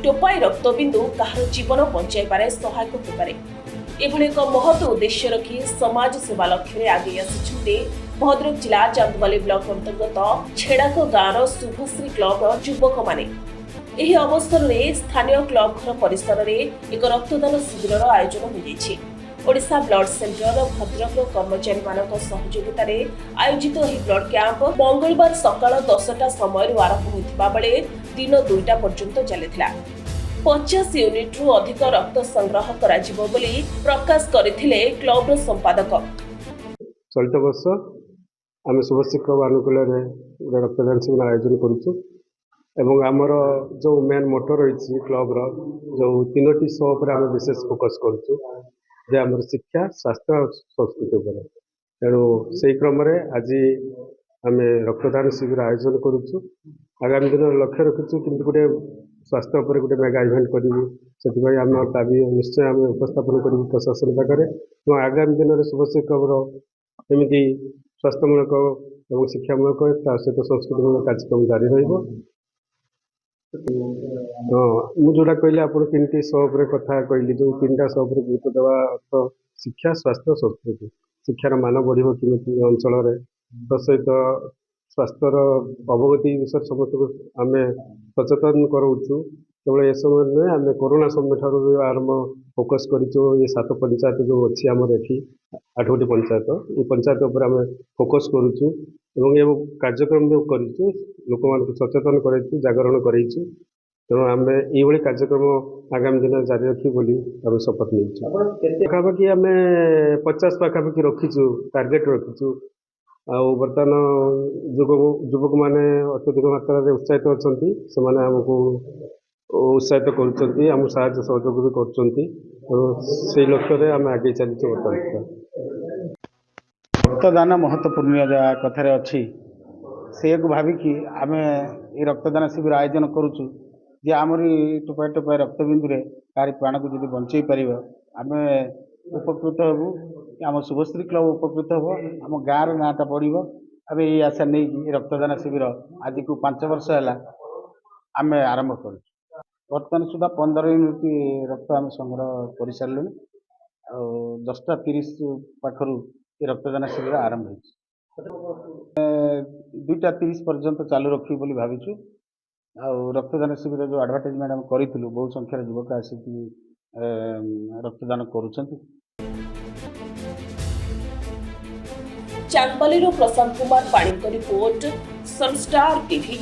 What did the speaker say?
टोपाई रक्तबिंदु कहार जीवन बंचाई पारे सहायक होपारे। एभली एक महत् उद्देश्य रखी समाज सेवा लक्ष्य आगे आसी भद्रक जिला चांदबाली ब्लॉक अंतर्गत छेड़ाक गाँव शुभश्री क्लब युवक माने। एही अवसर में स्थानीय क्लब घर परिसर में एक रक्तदान शिविर आयोजन हो ओडिशा ब्लड सेंटर भद्रक कर्मचारी मानक सहयोगिता रे आयोजित एही ब्लड कैंप मंगलवार सकाळ 10टा समय आरंभ होइतिबा बेले दिन 2टा पर्यंत चलिथिला। 50 यूनिट रु अधिक रक्त संग्रह करा जिवो बोली प्रकाश करथिले क्लब रो संपादक। चलित वर्ष आम शुभश्री क्लब अनुकूल रक्तदान शिविर आयोजन करुचु एवं आमर जो मेन मोटो रही क्लब रो जो 3टी शो पर आम विशेष फोकस करुचु जे आम शिक्षा स्वास्थ्य और संस्कृति पर। तेणु से क्रम आज आम रक्तदान शिविर आयोजन करुचु। आगामी दिन लक्ष्य रखीचु कि गोटे स्वास्थ्य पर गोटे मेगा इवेंट करूँ से आम दाबी निश्चय आम उपस्थापन करूँ प्रशासन पाखे। आगामी दिन में शुभश्री क्लब एमती स्वास्थ्यमूलक और शिक्षामूलक सहित संस्कृतिमूलक कार्यक्रम जारी रही। हाँ मुझा कहली आप 3टी शो कथा कहली जो 3टा शो गुरुत्व देवा अर्थ शिक्षा स्वास्थ्य संस्कृति। शिक्षार मान बढ़ कि अंचल सहित स्वास्थ्यर अवगति विषय समस्त आम सचेतन कराऊँ। केवल ए समय नुहे आम कोरोना समय ठार आरंभ फोकस करूँ। ये 7 पंचायत जो अच्छी आमर ये 8टी पंचायत ये पंचायत उपर आम फोकस करूँ एवं ये कार्यक्रम जो करूँ लोक मान सचेतन करूँ जागरण करूँ। तेणु आम ये कार्यक्रम आगामी दिन जारी रखी बोली आम शपथ नहीं पाखापाखि आम 50 पाखापाखि रखीचु टार्गेट रखीचु। बर्तमान युवक मैंने अत्यधिक मात्रा उत्साहित अच्छा से आमको उत्साहित करुँच साहय सहयोग भी कर लक्ष्य आम आगे चलते। रक्तदान महत्वपूर्ण जहाँ कथार अच्छी से भाविकी आम ये रक्तदान शिविर आयोजन करुचु जे आमरी टोपाए टोपाए रक्तबिंदु कारी प्राण को जब बंचाई पार आम उपकृत हबू। आम शुभश्री क्लब उपकृत हम आम गाँव नाँटा बढ़ आम ये आशा नहीं रक्तदान शिविर आज को 5 वर्ष है आम आरंभ कर बर्तमान सुधा 15 यूनिट रक्त आम संग्रह कर सारे और 10:30 पाखर ये रक्तदान शिविर आरंभ हो 2:30 पर्यंत चालू रखी बोली भाविचु। रक्तदान शिविर जो एडवर्टाइजमेंट आम करूँ बहुत संख्यार युवक आसिक रक्तदान करुँच। चांदबाली प्रशांत कुमार पाणी रिपोर्ट सनस्टार टीवी।